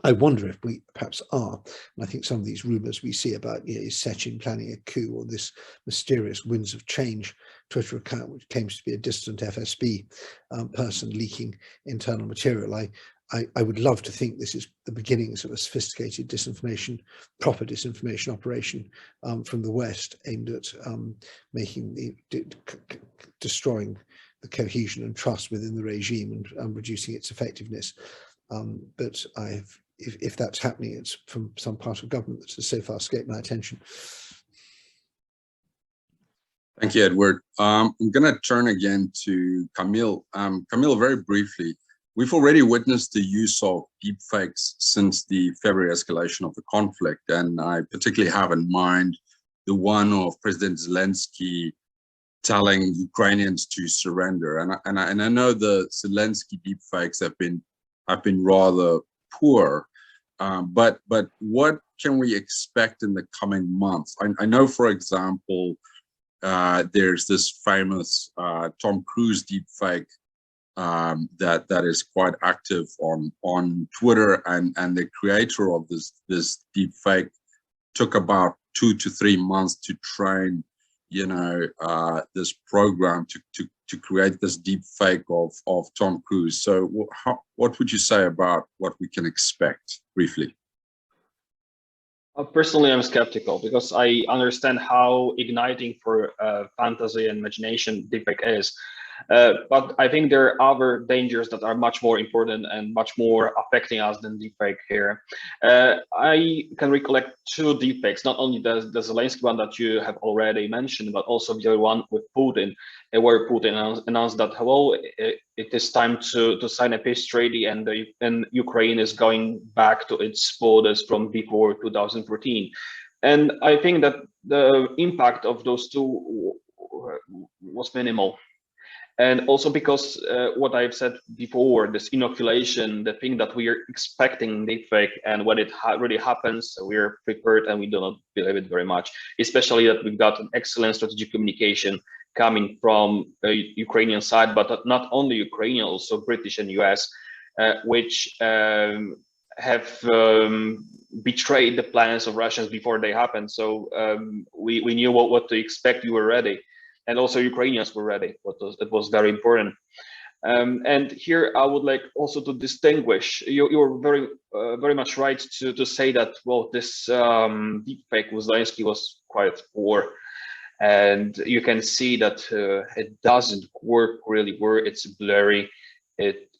I wonder if we perhaps are. And I think some of these rumours we see about, is Sechin planning a coup, or this mysterious Winds of Change Twitter account, which claims to be a distant FSB person leaking internal material. I would love to think this is the beginnings of a sophisticated disinformation, proper disinformation operation from the West, aimed at destroying the cohesion and trust within the regime and reducing its effectiveness. But if that's happening, it's from some part of government that has so far escaped my attention. Thank you, Edward. I'm going to turn again to Kamil. Kamil, very briefly, we've already witnessed the use of deepfakes since the February escalation of the conflict, and I particularly have in mind the one of President Zelensky telling Ukrainians to surrender. And I know the Zelensky deepfakes have been rather poor, but what can we expect in the coming months? I know, for example, there's this famous Tom Cruise deepfake that is quite active on Twitter, and the creator of this deepfake took about 2 to 3 months to train, this program to create this deepfake of Tom Cruise. So what would you say about what we can expect, briefly? Personally, I'm skeptical, because I understand how igniting for fantasy and imagination deepfake is. But I think there are other dangers that are much more important and much more affecting us than deepfake here. I can recollect 2 deepfakes, not only the Zelensky one that you have already mentioned, but also the other one with Putin, where Putin announced that, hello, it is time to sign a peace treaty, and Ukraine is going back to its borders from before 2014. And I think that the impact of those 2 was minimal. And also because what I've said before, this inoculation, the thing that we are expecting deepfake, and when it really happens, we're prepared and we do not believe it very much, especially that we've got an excellent strategic communication coming from the Ukrainian side, but not only Ukrainian, also British and US, which have betrayed the plans of Russians before they happened. So we knew what to expect, we were ready. And also Ukrainians were ready. It was very important. And here I would like also to distinguish. You're very much right to say that, well, this deepfake with Zelensky was quite poor, and you can see that it doesn't work really well. It's blurry. It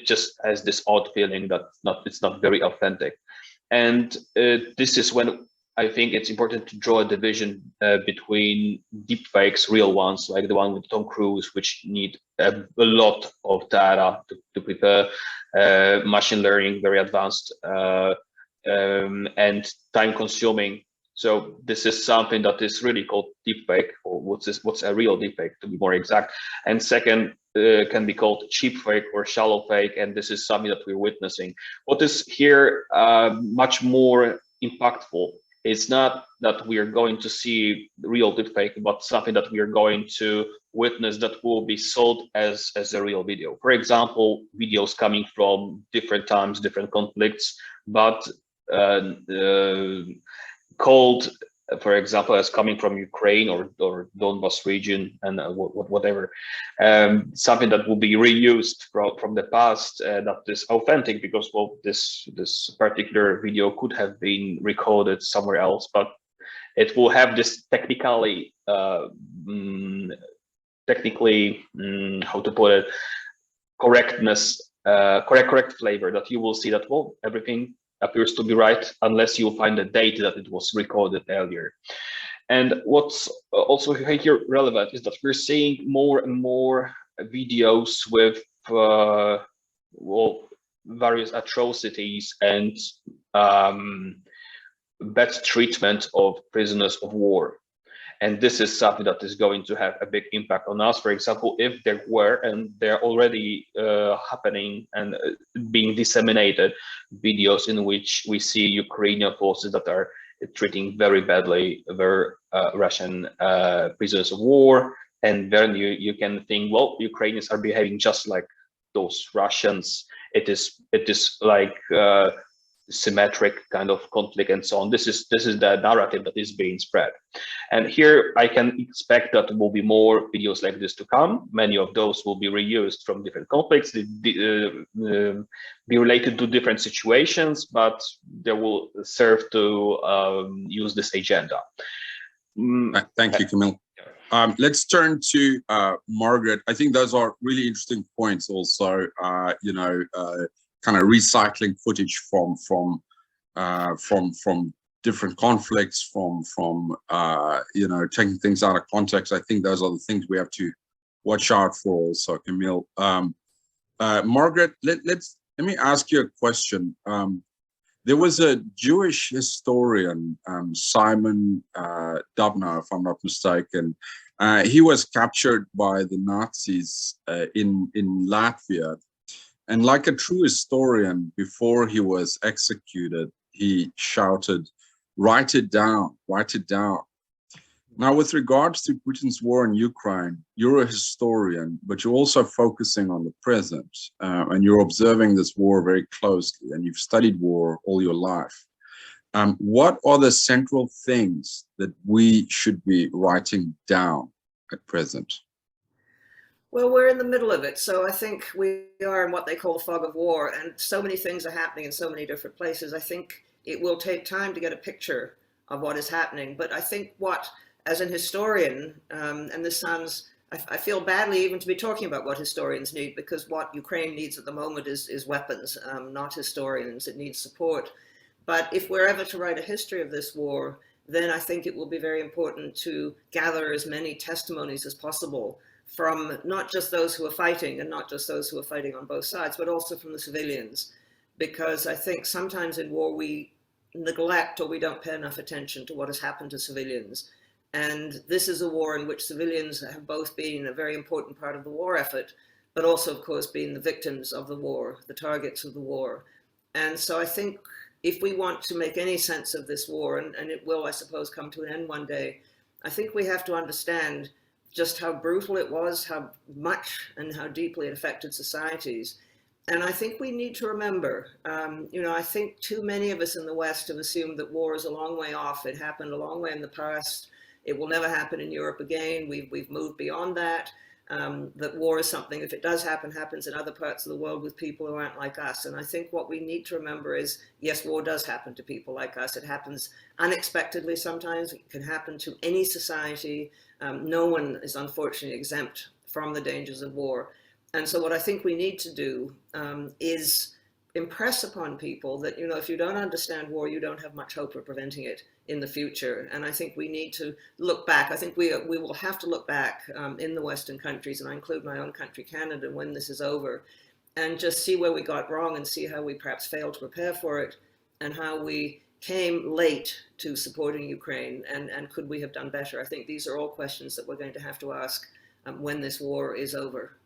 just has this odd feeling that it's not very authentic. And this is when I think it's important to draw a division between deepfakes, real ones, like the one with Tom Cruise, which need a lot of data to prepare, machine learning, very advanced, and time-consuming. So this is something that is really called deepfake, or what's a real deepfake, to be more exact. And second, can be called cheap fake or shallow fake, and this is something that we're witnessing. What is here much more impactful, it's not that we are going to see real deepfake, but something that we are going to witness that will be sold as a real video. For example, videos coming from different times, different conflicts, but called, for example, as coming from Ukraine or Donbas region and whatever, something that will be reused from the past, that is authentic, because, well, this particular video could have been recorded somewhere else, but it will have this technically how to put it, correctness, correct flavor, that you will see that, well, everything appears to be right unless you find the date that it was recorded earlier. And what's also here relevant is that we're seeing more and more videos with well, various atrocities and bad treatment of prisoners of war. And this is something that is going to have a big impact on us. For example, if there were, and they're already happening and being disseminated, videos in which we see Ukrainian forces that are treating very badly their Russian prisoners of war. And then you can think, well, Ukrainians are behaving just like those Russians. It is like symmetric kind of conflict and so on. This is the narrative that is being spread. And here I can expect that there will be more videos like this to come. Many of those will be reused from different conflicts, be related to different situations, but they will serve to use this agenda. Thank you, Kamil. Let's turn to Margaret. I think those are really interesting points also, you know, kind of recycling footage from different conflicts, from you know, taking things out of context. I think those are the things we have to watch out for also, Kamil. Margaret, let me ask you a question. There was a Jewish historian, Simon Dubner, if I'm not mistaken. He was captured by the Nazis in Latvia. And like a true historian, before he was executed, he shouted, "Write it down, write it down." Now, with regards to Putin's war in Ukraine, you're a historian, but you're also focusing on the present, and you're observing this war very closely, and you've studied war all your life. What are the central things that we should be writing down at present? Well, we're in the middle of it. So I think we are in what they call the fog of war, and so many things are happening in so many different places. I think it will take time to get a picture of what is happening. But I think what, as an historian, and this sounds, I feel badly even to be talking about what historians need, because what Ukraine needs at the moment is weapons, not historians. It needs support. But if we're ever to write a history of this war, then I think it will be very important to gather as many testimonies as possible from not just those who are fighting, and not just those who are fighting on both sides, but also from the civilians. Because I think sometimes in war we neglect, or we don't pay enough attention to what has happened to civilians. And this is a war in which civilians have both been a very important part of the war effort, but also, of course, been the victims of the war, the targets of the war. And so I think if we want to make any sense of this war, and it will, I suppose, come to an end one day, I think we have to understand just how brutal it was, how much and how deeply it affected societies. And I think we need to remember, you know, I think too many of us in the West have assumed that war is a long way off. It happened a long way in the past. It will never happen in Europe again. We've moved beyond that. That war is something, if it does happen, happens in other parts of the world with people who aren't like us. And I think what we need to remember is, yes, war does happen to people like us. It happens unexpectedly sometimes. It can happen to any society. No one is unfortunately exempt from the dangers of war. And so what I think we need to do is impress upon people that, you know, if you don't understand war, you don't have much hope of preventing it in the future. And I think we need to look back. I think we will have to look back in the Western countries, and I include my own country, Canada, when this is over, and just see where we got wrong and see how we perhaps failed to prepare for it, and how we came late to supporting Ukraine, and could we have done better? I think these are all questions that we're going to have to ask when this war is over.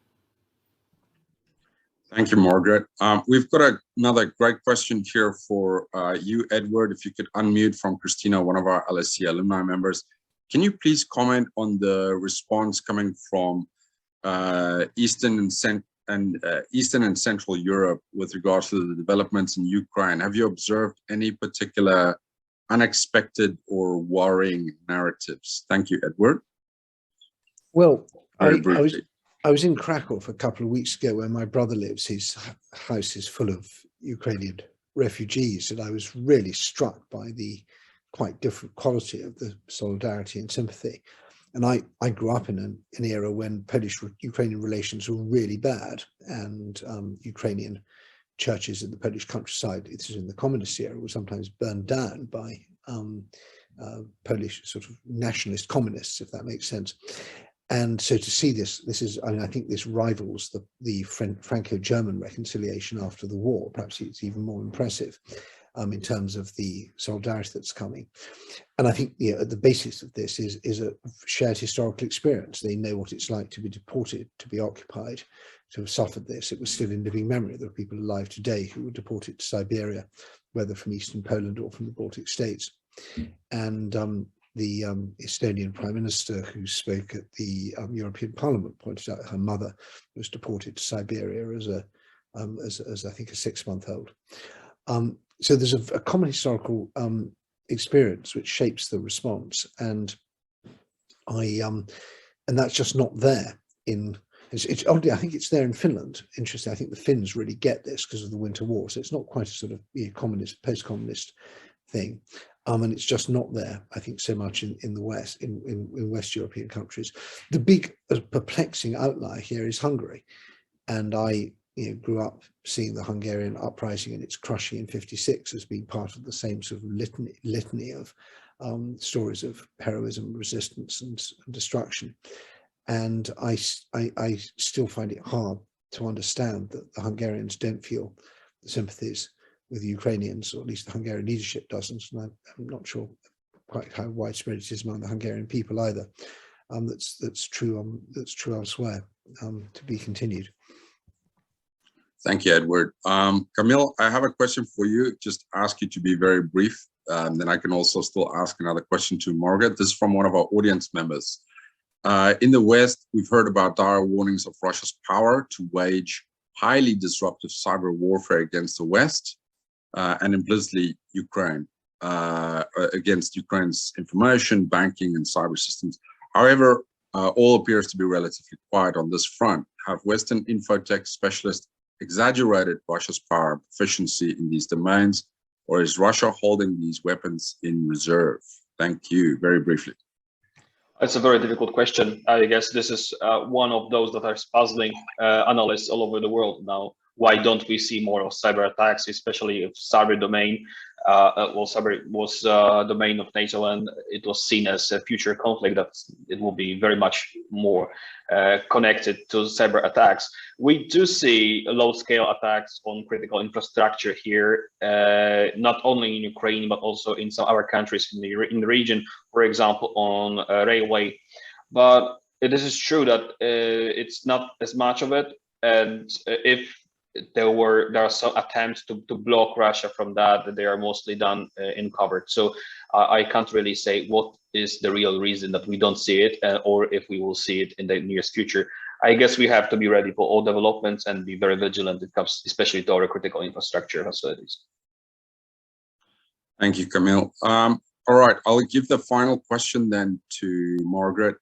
Thank you, Margaret. We've got another great question here for you, Edward. If you could unmute from Christina, one of our LSE alumni members. Can you please comment on the response coming from Eastern and Central Europe with regards to the developments in Ukraine? Have you observed any particular unexpected or worrying narratives? Thank you, Edward. Well, I was in Krakow a couple of weeks ago where my brother lives. His house is full of Ukrainian refugees, and I was really struck by the quite different quality of the solidarity and sympathy. And I grew up in an era when Polish-Ukrainian relations were really bad, and Ukrainian churches in the Polish countryside, this is in the communist era, were sometimes burned down by Polish sort of nationalist communists, if that makes sense. And so to see this is, I mean, I think this rivals the Franco-German reconciliation after the war. Perhaps it's even more impressive in terms of the solidarity that's coming. And I think, you know, at the basis of this is a shared historical experience. They know what it's like to be deported, to be occupied, to have suffered this. It was still in living memory. There are people alive today who were deported to Siberia, whether from Eastern Poland or from the Baltic states. And the Estonian Prime Minister who spoke at the European Parliament pointed out her mother was deported to Siberia as I think a 6-month-old. So there's a common historical experience which shapes the response, and and that's just not there in. It's oddly, I think it's there in Finland. Interesting. I think the Finns really get this because of the Winter War. So it's not quite a sort of communist, post-communist thing. And it's just not there, I think, so much in the West, in West European countries. The big perplexing outlier here is Hungary. And I grew up seeing the Hungarian uprising and its crushing in '56 as being part of the same sort of litany of stories of heroism, resistance and destruction. And I still find it hard to understand that the Hungarians don't feel the sympathies with the Ukrainians, or at least the Hungarian leadership doesn't, and I'm not sure quite how widespread it is among the Hungarian people either. That's true elsewhere. To be continued. Thank you, Edward. Kamil, I have a question for you. Just ask you to be very brief. Then I can also still ask another question to Margaret. This is from one of our audience members. In the West, we've heard about dire warnings of Russia's power to wage highly disruptive cyber warfare against the West. And implicitly Ukraine, against Ukraine's information, banking, and cyber systems. However, all appears to be relatively quiet on this front. Have Western infotech specialists exaggerated Russia's power and proficiency in these domains, or is Russia holding these weapons in reserve? Thank you. Very briefly. It's a very difficult question. I guess this is one of those that are puzzling analysts all over the world now. Why don't we see more of cyber attacks, especially if cyber domain, cyber was domain of NATO, and it was seen as a future conflict that it will be very much more connected to cyber attacks. We do see low-scale attacks on critical infrastructure here, not only in Ukraine but also in some other countries in the region, for example, on railway. But it is true that it's not as much of it, and if there are some attempts to block Russia from that they are mostly done in covert. So I can't really say what is the real reason that we don't see it, or if we will see it in the nearest future. I guess we have to be ready for all developments and be very vigilant when it comes, especially to our critical infrastructure facilities. Thank you, Kamil. All right, I'll give the final question then to Margaret.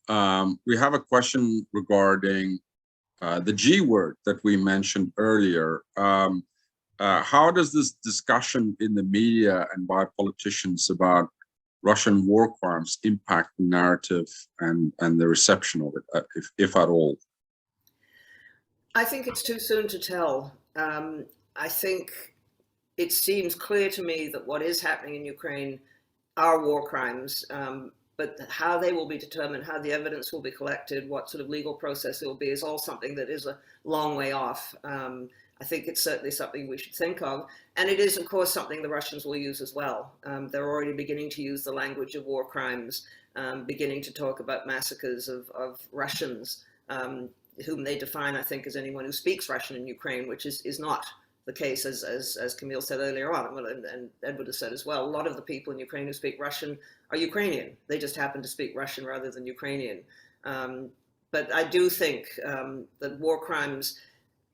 We have a question regarding the G word that we mentioned earlier. How does this discussion in the media and by politicians about Russian war crimes impact the narrative and the reception of it, if at all? I think it's too soon to tell. I think it seems clear to me that what is happening in Ukraine are war crimes. But how they will be determined, how the evidence will be collected, what sort of legal process it will be, is all something that is a long way off. I think it's certainly something we should think of. And it is, of course, something the Russians will use as well. They're already beginning to use the language of war crimes, beginning to talk about massacres of Russians, whom they define, I think, as anyone who speaks Russian in Ukraine, which is not the case, as Kamil said earlier on, and Edward has said as well. A lot of the people in Ukraine who speak Russian are Ukrainian. They just happen to speak Russian rather than Ukrainian. But I do think that war crimes,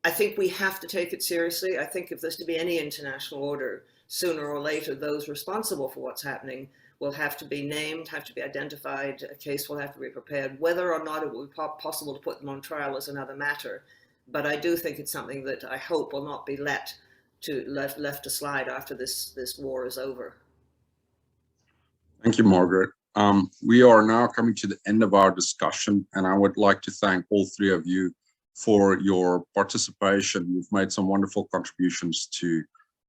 I think we have to take it seriously. I think if there's to be any international order, sooner or later, those responsible for what's happening will have to be named, have to be identified, a case will have to be prepared. Whether or not it will be possible to put them on trial is another matter. But I do think it's something that I hope will not be left to slide after this war is over. Thank you, Margaret. We are now coming to the end of our discussion, and I would like to thank all three of you for your participation. You've made some wonderful contributions to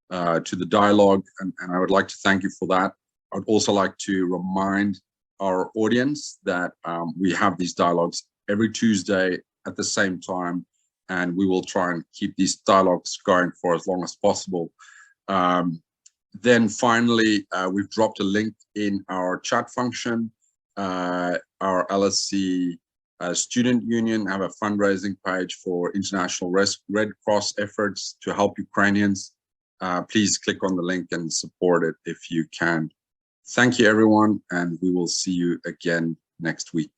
the dialogue, and I would like to thank you for that. I would also like to remind our audience that we have these dialogues every Tuesday at the same time, and we will try and keep these dialogues going for as long as possible. Then finally, we've dropped a link in our chat function. Our LSE Student Union have a fundraising page for international Red Cross efforts to help Ukrainians. Please click on the link and support it if you can. Thank you, everyone, and we will see you again next week.